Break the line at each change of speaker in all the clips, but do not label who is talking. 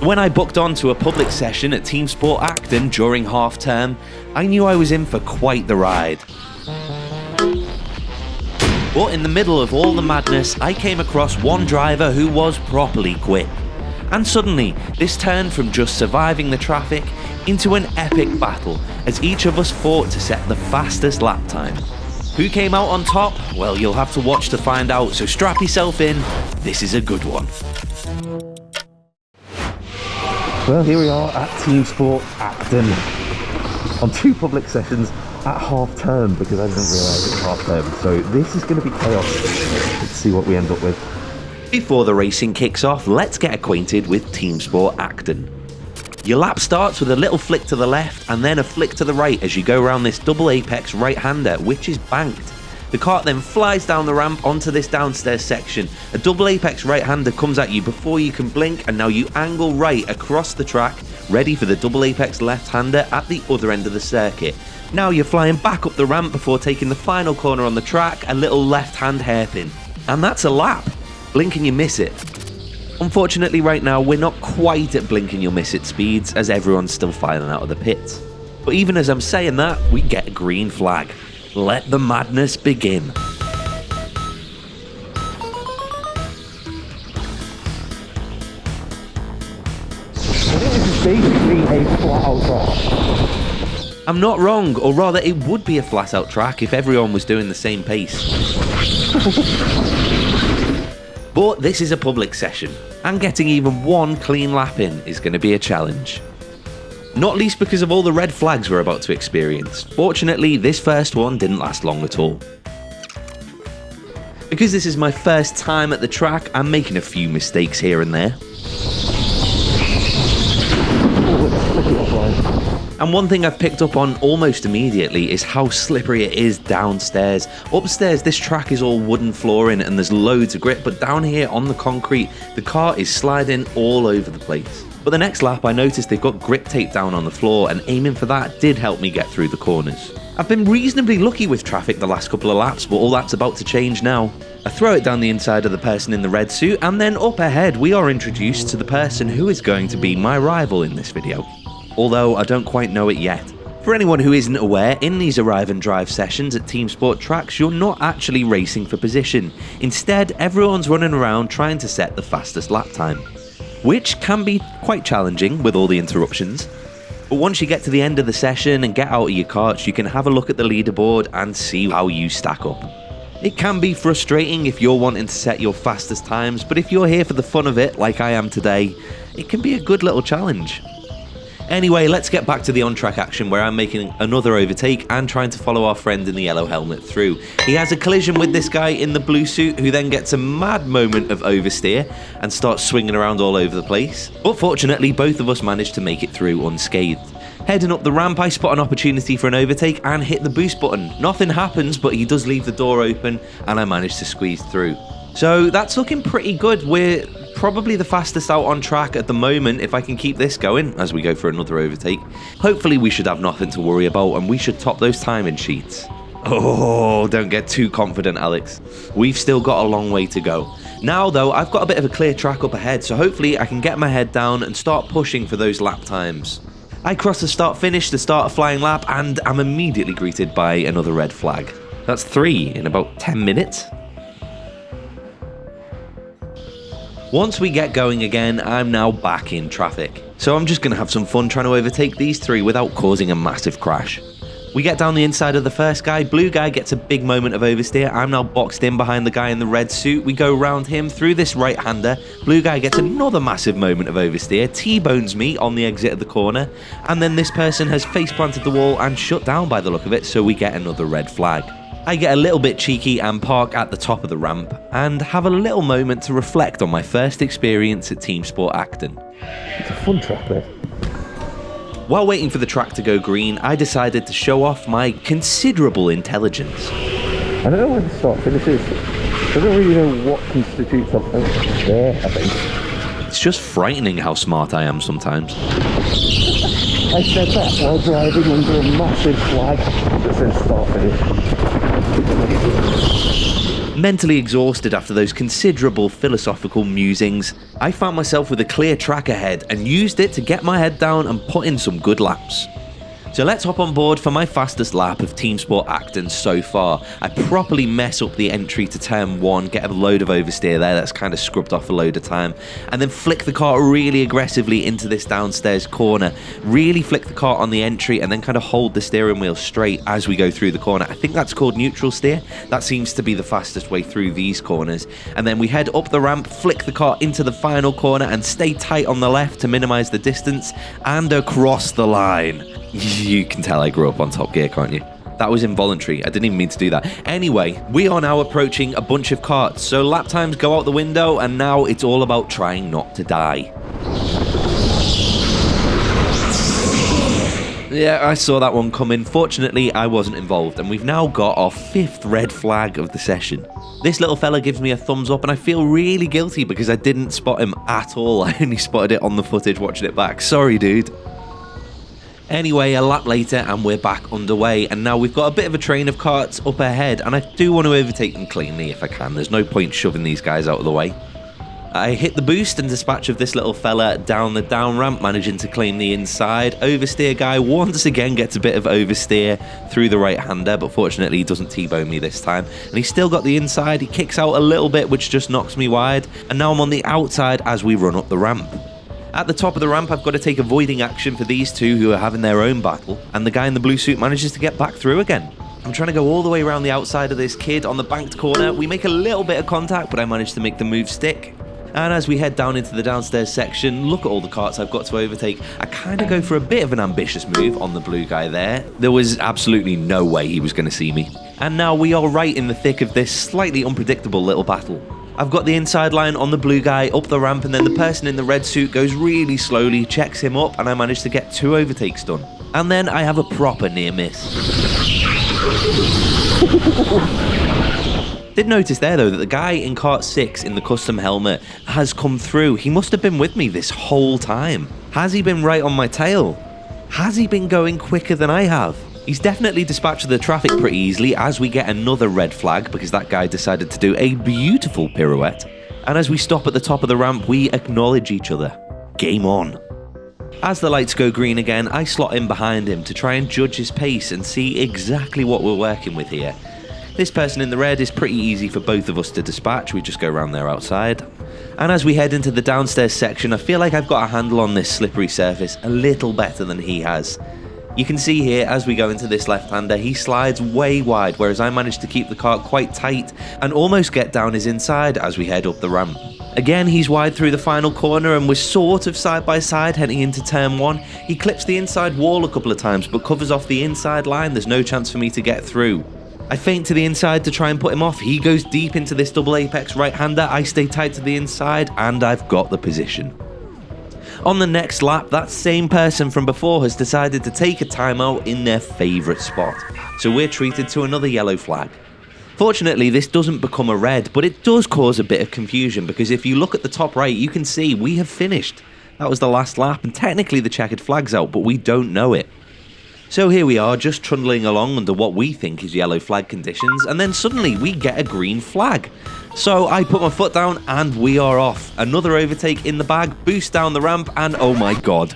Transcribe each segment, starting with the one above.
When I booked onto a public session at TeamSport Acton during half term, I knew I was in for quite the ride. But in the middle of all the madness, I came across one driver who was properly quick. And suddenly, this turned from just surviving the traffic into an epic battle as each of us fought to set the fastest lap time. Who came out on top? Well, you'll have to watch to find out, so strap yourself in, this is a good one.
Well, here we are at TeamSport Acton on 2 public sessions at half term, because I didn't realise it was half term. So this is going to be chaos. Let's see what we end up with.
Before the racing kicks off, let's get acquainted with TeamSport Acton. Your lap starts with a little flick to the left and then a flick to the right as you go around this double apex right-hander, which is banked. The kart then flies down the ramp onto this downstairs section. A double apex right-hander comes at you before you can blink, and now you angle right across the track, ready for the double apex left-hander at the other end of the circuit. Now you're flying back up the ramp before taking the final corner on the track, a little left-hand hairpin. And that's a lap. Blink and you miss it. Unfortunately right now we're not quite at blink and you'll miss it speeds, as everyone's still filing out of the pits. But even as I'm saying that, we get a green flag. Let the madness begin.
This is basically a flat out track.
I'm not wrong, or rather it would be a flat out track if everyone was doing the same pace. But this is a public session, and getting even one clean lap in is going to be a challenge. Not least because of all the red flags we're about to experience. Fortunately, this first one didn't last long at all. Because this is my first time at the track, I'm making a few mistakes here and there. And one thing I've picked up on almost immediately is how slippery it is downstairs. Upstairs, this track is all wooden flooring and there's loads of grip, but down here on the concrete, the car is sliding all over the place. But the next lap, I noticed they've got grip tape down on the floor, and aiming for that did help me get through the corners. I've been reasonably lucky with traffic the last couple of laps, but all that's about to change now. I throw it down the inside of the person in the red suit, and then up ahead we are introduced to the person who is going to be my rival in this video. Although I don't quite know it yet. For anyone who isn't aware, in these arrive and drive sessions at TeamSport tracks, you're not actually racing for position. Instead, everyone's running around trying to set the fastest lap time, which can be quite challenging with all the interruptions. But once you get to the end of the session and get out of your karts, you can have a look at the leaderboard and see how you stack up. It can be frustrating if you're wanting to set your fastest times, but if you're here for the fun of it, like I am today, it can be a good little challenge. Anyway, let's get back to the on-track action where I'm making another overtake and trying to follow our friend in the yellow helmet through. He has a collision with this guy in the blue suit, who then gets a mad moment of oversteer and starts swinging around all over the place. But fortunately, both of us managed to make it through unscathed. Heading up the ramp, I spot an opportunity for an overtake and hit the boost button. Nothing happens, but he does leave the door open and I managed to squeeze through. So that's looking pretty good. We're probably the fastest out on track at the moment if I can keep this going as we go for another overtake. Hopefully we should have nothing to worry about and we should top those timing sheets. Oh, don't get too confident, Alex. We've still got a long way to go. Now though, I've got a bit of a clear track up ahead, so hopefully I can get my head down and start pushing for those lap times. I cross the start finish to start a flying lap and I'm immediately greeted by another red flag. That's 3 in about 10 minutes. Once we get going again, I'm now back in traffic. So I'm just going to have some fun trying to overtake these 3 without causing a massive crash. We get down the inside of the first guy, blue guy gets a big moment of oversteer, I'm now boxed in behind the guy in the red suit, we go round him through this right-hander, blue guy gets another massive moment of oversteer, T-bones me on the exit of the corner, and then this person has face-planted the wall and shut down by the look of it, so we get another red flag. I get a little bit cheeky and park at the top of the ramp and have a little moment to reflect on my first experience at TeamSport Acton.
It's a fun track there.
While waiting for the track to go green, I decided to show off my considerable intelligence.
I don't know where the start finish is. I don't really know what constitutes something there, I think.
It's just frightening how smart I am sometimes.
I said that while driving under a massive flag that says start finish.
Mentally exhausted after those considerable philosophical musings, I found myself with a clear track ahead and used it to get my head down and put in some good laps. So let's hop on board for my fastest lap of TeamSport Acton so far. I properly mess up the entry to turn 1, get a load of oversteer there, that's kind of scrubbed off a load of time, and then flick the car really aggressively into this downstairs corner. Really flick the car on the entry and then kind of hold the steering wheel straight as we go through the corner. I think that's called neutral steer. That seems to be the fastest way through these corners. And then we head up the ramp, flick the car into the final corner and stay tight on the left to minimize the distance and across the line. You can tell I grew up on Top Gear, can't you? That was involuntary. I didn't even mean to do that. Anyway, we are now approaching a bunch of karts, so lap times go out the window, and now it's all about trying not to die. Yeah, I saw that one coming. Fortunately, I wasn't involved, and we've now got our 5th red flag of the session. This little fella gives me a thumbs up, and I feel really guilty because I didn't spot him at all. I only spotted it on the footage watching it back. Sorry, dude. Anyway, a lap later and we're back underway, and now we've got a bit of a train of karts up ahead, and I do want to overtake them cleanly if I can. There's no point shoving these guys out of the way. I hit the boost and dispatch of this little fella down the down ramp, managing to claim the inside. Oversteer guy once again gets a bit of oversteer through the right-hander, but fortunately he doesn't T-bone me this time. And he's still got the inside. He kicks out a little bit, which just knocks me wide, and now I'm on the outside as we run up the ramp. At the top of the ramp, I've got to take avoiding action for these two who are having their own battle, and the guy in the blue suit manages to get back through again. I'm trying to go all the way around the outside of this kid on the banked corner. We make a little bit of contact, but I manage to make the move stick. And as we head down into the downstairs section, look at all the karts I've got to overtake. I kind of go for a bit of an ambitious move on the blue guy there. There was absolutely no way he was going to see me. And now we are right in the thick of this slightly unpredictable little battle. I've got the inside line on the blue guy up the ramp, and then the person in the red suit goes really slowly, checks him up, and I manage to get 2 overtakes done. And then I have a proper near miss. Did notice there though that the guy in kart 6 in the custom helmet has come through. He must have been with me this whole time. Has he been right on my tail? Has he been going quicker than I have? He's definitely dispatched the traffic pretty easily as we get another red flag because that guy decided to do a beautiful pirouette. And as we stop at the top of the ramp, we acknowledge each other. Game on. As the lights go green again, I slot in behind him to try and judge his pace and see exactly what we're working with here. This person in the red is pretty easy for both of us to dispatch. We just go around there outside. And as we head into the downstairs section, I feel like I've got a handle on this slippery surface a little better than he has. You can see here, as we go into this left-hander, he slides way wide, whereas I managed to keep the kart quite tight and almost get down his inside as we head up the ramp. Again, he's wide through the final corner and we're sort of side by side heading into turn 1. He clips the inside wall a couple of times but covers off the inside line. There's no chance for me to get through. I feint to the inside to try and put him off. He goes deep into this double apex right-hander. I stay tight to the inside and I've got the position. On the next lap, that same person from before has decided to take a timeout in their favourite spot. So we're treated to another yellow flag. Fortunately, this doesn't become a red, but it does cause a bit of confusion because if you look at the top right, you can see we have finished. That was the last lap and technically the checkered flag's out, but we don't know it. So here we are, just trundling along under what we think is yellow flag conditions, and then suddenly we get a green flag. So I put my foot down and we are off. Another overtake in the bag, boost down the ramp, and oh my god.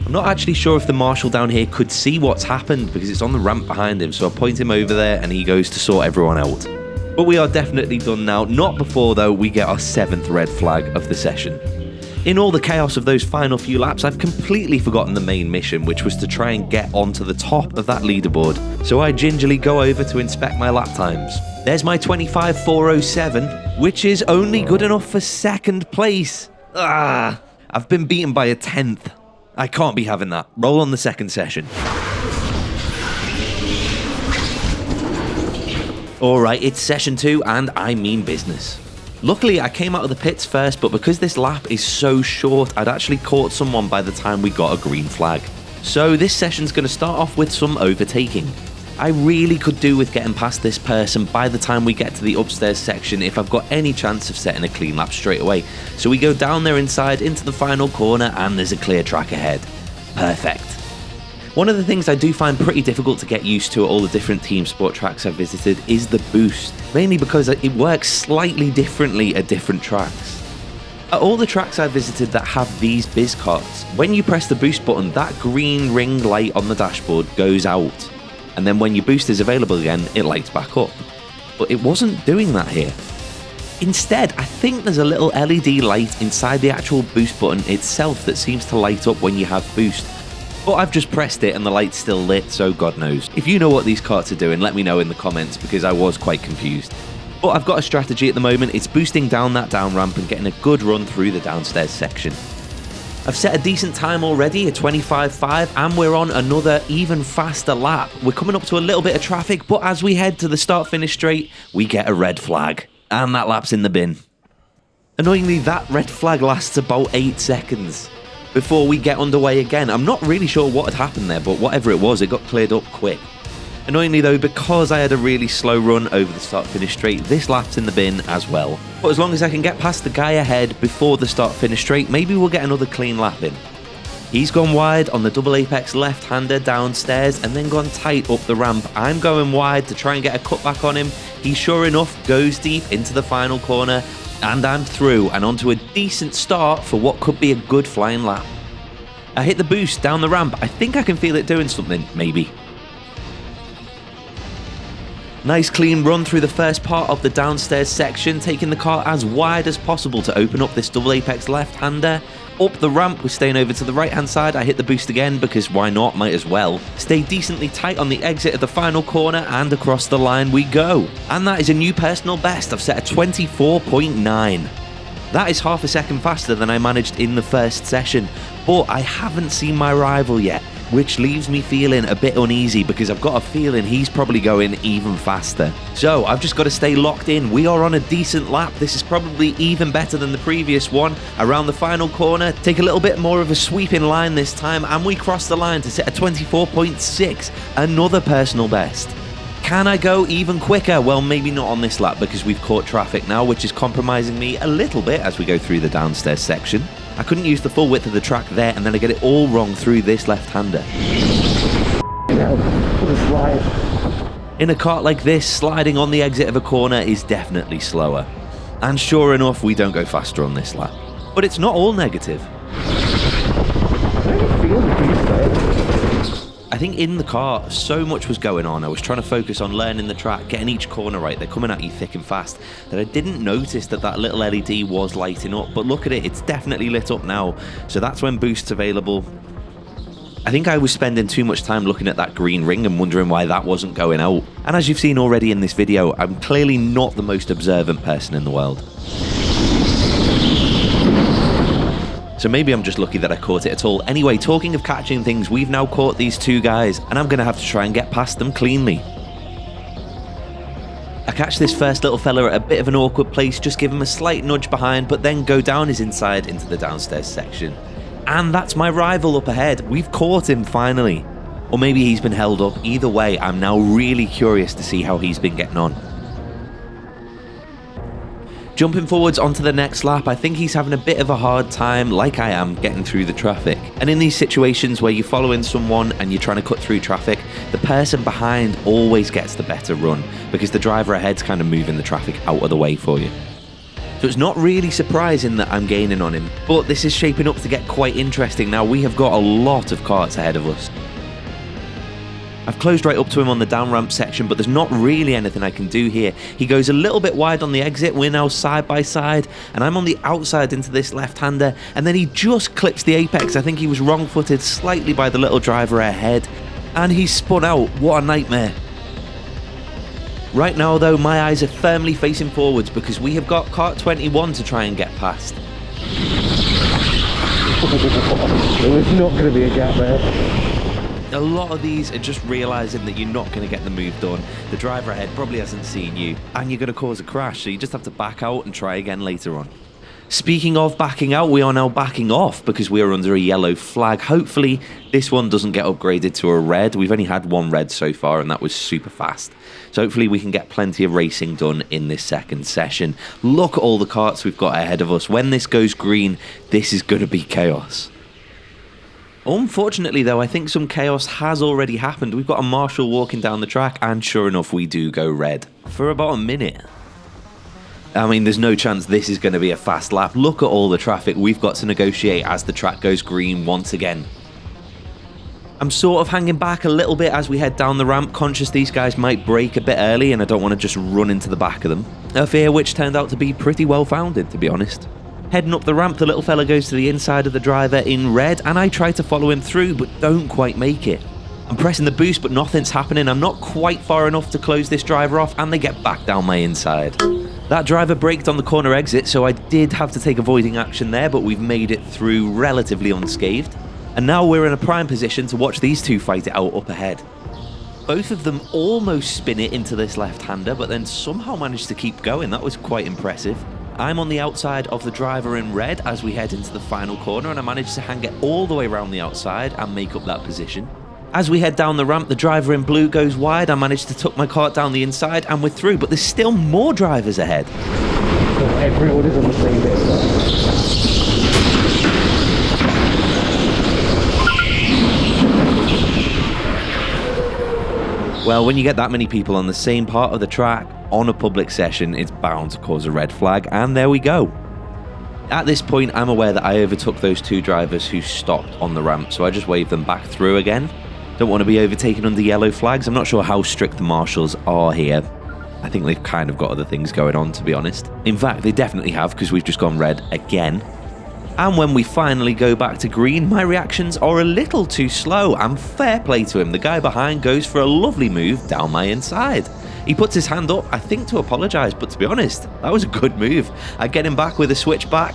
I'm not actually sure if the marshal down here could see what's happened because it's on the ramp behind him, so I point him over there and he goes to sort everyone out. But we are definitely done now, not before though we get our 7th red flag of the session. In all the chaos of those final few laps, I've completely forgotten the main mission, which was to try and get onto the top of that leaderboard. So I gingerly go over to inspect my lap times. There's my 25.407, which is only good enough for 2nd place. I've been beaten by a 10th. I can't be having that. Roll on the 2nd session. Alright, it's session 2 and I mean business. Luckily, I came out of the pits first, but because this lap is so short, I'd actually caught someone by the time we got a green flag. So this session's going to start off with some overtaking. I really could do with getting past this person by the time we get to the upstairs section if I've got any chance of setting a clean lap straight away. So we go down there inside into the final corner and there's a clear track ahead. Perfect. One of the things I do find pretty difficult to get used to at all the different TeamSport tracks I've visited is the boost, mainly because it works slightly differently at different tracks. At all the tracks I've visited that have these biz carts, when you press the boost button, that green ring light on the dashboard goes out, and then when your boost is available again, it lights back up. But it wasn't doing that here. Instead, I think there's a little LED light inside the actual boost button itself that seems to light up when you have boost. But I've just pressed it and the light's still lit, so God knows. If you know what these carts are doing, let me know in the comments, because I was quite confused. But I've got a strategy at the moment. It's boosting down that down ramp and getting a good run through the downstairs section. I've set a decent time already, a 25.5, and we're on another even faster lap. We're coming up to a little bit of traffic, but as we head to the start-finish straight, we get a red flag. And that lap's in the bin. Annoyingly, that red flag lasts about 8 seconds before we get underway again. I'm not really sure what had happened there, but whatever it was, it got cleared up quick. Annoyingly though, because I had a really slow run over the start-finish straight, this lap's in the bin as well. But as long as I can get past the guy ahead before the start-finish straight, maybe we'll get another clean lap in. He's gone wide on the double apex left-hander downstairs and then gone tight up the ramp. I'm going wide to try and get a cutback on him. He sure enough goes deep into the final corner, and I'm through and onto a decent start for what could be a good flying lap. I hit the boost down the ramp. I think I can feel it doing something, maybe. Nice clean run through the first part of the downstairs section, taking the car as wide as possible to open up this double apex left-hander. Up the ramp, we're staying over to the right-hand side. I hit the boost again because why not, might as well. Stay decently tight on the exit of the final corner and across the line we go. And that is a new personal best. I've set a 24.9. That is half a second faster than I managed in the first session, but I haven't seen my rival yet, which leaves me feeling a bit uneasy because I've got a feeling he's probably going even faster. So I've just got to stay locked in. We are on a decent lap. This is probably even better than the previous one. Around the final corner, take a little bit more of a sweeping line this time, and we cross the line to set a 24.6, another personal best. Can I go even quicker? Well, maybe not on this lap because we've caught traffic now, which is compromising me a little bit as we go through the downstairs section. I couldn't use the full width of the track there, and then I get it all wrong through this left-hander. In a kart like this, sliding on the exit of a corner is definitely slower. And sure enough, we don't go faster on this lap. But it's not all negative. I think in the car, so much was going on. I was trying to focus on learning the track, getting each corner right. They're coming at you thick and fast, that I didn't notice that that little LED was lighting up. But look at it, it's definitely lit up now. So that's when boost's available. I think I was spending too much time looking at that green ring and wondering why that wasn't going out. And as you've seen already in this video, I'm clearly not the most observant person in the world. So maybe I'm just lucky that I caught it at all. Anyway, talking of catching things, we've now caught these two guys, and I'm going to have to try and get past them cleanly. I catch this first little fella at a bit of an awkward place, just give him a slight nudge behind, but then go down his inside into the downstairs section. And that's my rival up ahead. We've caught him finally. Or maybe he's been held up. Either way, I'm now really curious to see how he's been getting on. Jumping forwards onto the next lap, I think he's having a bit of a hard time, like I am, getting through the traffic. And in these situations where you're following someone and you're trying to cut through traffic, the person behind always gets the better run, because the driver ahead's kind of moving the traffic out of the way for you. So it's not really surprising that I'm gaining on him, but this is shaping up to get quite interesting now. We have got a lot of karts ahead of us. I've closed right up to him on the down ramp section, but there's not really anything I can do here. He goes a little bit wide on the exit. We're now side by side, and I'm on the outside into this left-hander, and then he just clips the apex. I think he was wrong-footed slightly by the little driver ahead, and he's spun out. What a nightmare. Right now, though, my eyes are firmly facing forwards because we have got kart 21 to try and get past.
There's not going to be a gap there.
A lot of these are just realising that you're not going to get the move done. The driver ahead probably hasn't seen you, and you're going to cause a crash, so you just have to back out and try again later on. Speaking of backing out, we are now backing off because we are under a yellow flag. Hopefully this one doesn't get upgraded to a red. We've only had one red so far, and that was super fast. So hopefully we can get plenty of racing done in this second session. Look at all the karts we've got ahead of us. When this goes green, this is going to be chaos. Unfortunately though, I think some chaos has already happened. We've got a marshal walking down the track, and sure enough we do go red. For about a minute. I mean, there's no chance this is going to be a fast lap. Look at all the traffic we've got to negotiate as the track goes green once again. I'm sort of hanging back a little bit as we head down the ramp, conscious these guys might brake a bit early and I don't want to just run into the back of them. A fear which turned out to be pretty well founded, to be honest. Heading up the ramp, the little fella goes to the inside of the driver in red, and I try to follow him through, but don't quite make it. I'm pressing the boost, but nothing's happening. I'm not quite far enough to close this driver off, and they get back down my inside. That driver braked on the corner exit, so I did have to take avoiding action there, but we've made it through relatively unscathed. And now we're in a prime position to watch these two fight it out up ahead. Both of them almost spin it into this left-hander, but then somehow managed to keep going. That was quite impressive. I'm on the outside of the driver in red as we head into the final corner, and I managed to hang it all the way around the outside and make up that position. As we head down the ramp, the driver in blue goes wide. I managed to tuck my cart down the inside and we're through, but there's still more drivers ahead.
So everyone is on the same bit.
Well, when you get that many people on the same part of the track on a public session, it's bound to cause a red flag, and there we go. At this point, I'm aware that I overtook those two drivers who stopped on the ramp, so I just waved them back through again. Don't want to be overtaken under yellow flags. I'm not sure how strict the marshals are here. I think they've kind of got other things going on, to be honest. In fact, they definitely have, because we've just gone red again. And when we finally go back to green, my reactions are a little too slow, and fair play to him. The guy behind goes for a lovely move down my inside. He puts his hand up, I think to apologise, but to be honest, that was a good move. I get him back with a switch back.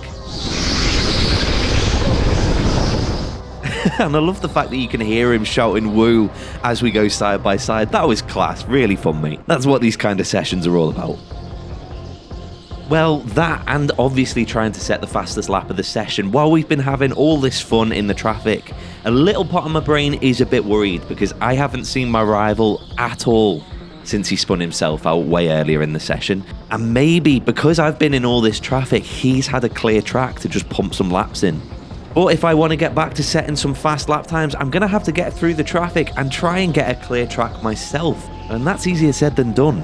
And I love the fact that you can hear him shouting woo as we go side by side. That was class, really fun, mate. That's what these kind of sessions are all about. Well, that and obviously trying to set the fastest lap of the session while we've been having all this fun in the traffic. A little part of my brain is a bit worried because I haven't seen my rival at all since he spun himself out way earlier in the session. And maybe because I've been in all this traffic, he's had a clear track to just pump some laps in. But if I want to get back to setting some fast lap times, I'm going to have to get through the traffic and try and get a clear track myself. And that's easier said than done.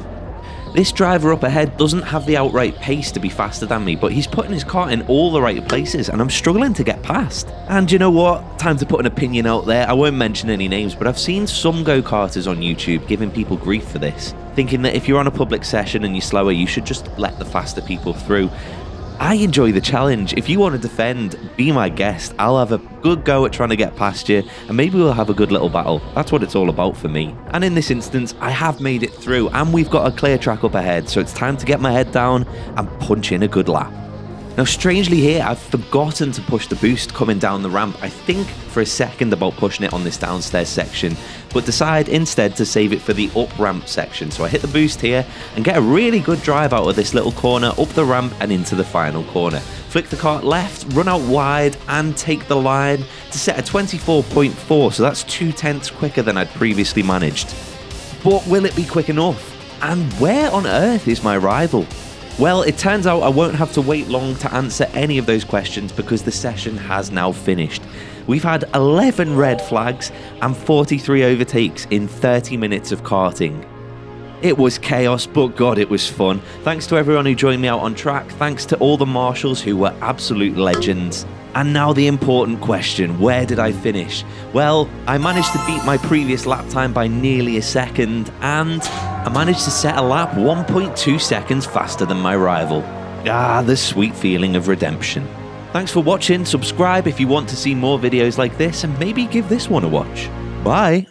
This driver up ahead doesn't have the outright pace to be faster than me, but he's putting his cart in all the right places and I'm struggling to get past. And you know what? Time to put an opinion out there. I won't mention any names, but I've seen some go-karters on YouTube giving people grief for this, thinking that if you're on a public session and you're slower, you should just let the faster people through. I enjoy the challenge. If you want to defend, be my guest. I'll have a good go at trying to get past you, and maybe we'll have a good little battle. That's what it's all about for me. And in this instance, I have made it through, and we've got a clear track up ahead, so it's time to get my head down and punch in a good lap. Now, strangely here, I've forgotten to push the boost coming down the ramp. I think for a second about pushing it on this downstairs section, but decide instead to save it for the up ramp section. So I hit the boost here and get a really good drive out of this little corner, up the ramp and into the final corner. Flick the cart left, run out wide and take the line to set a 24.4, so that's 0.2 quicker than I'd previously managed. But will it be quick enough? And where on earth is my rival? Well, it turns out I won't have to wait long to answer any of those questions because the session has now finished. We've had 11 red flags and 43 overtakes in 30 minutes of karting. It was chaos, but God, it was fun. Thanks to everyone who joined me out on track. Thanks to all the marshals who were absolute legends. And now the important question, where did I finish? Well, I managed to beat my previous lap time by nearly a second, and I managed to set a lap 1.2 seconds faster than my rival. Ah, the sweet feeling of redemption. Thanks for watching, subscribe if you want to see more videos like this, and maybe give this one a watch. Bye!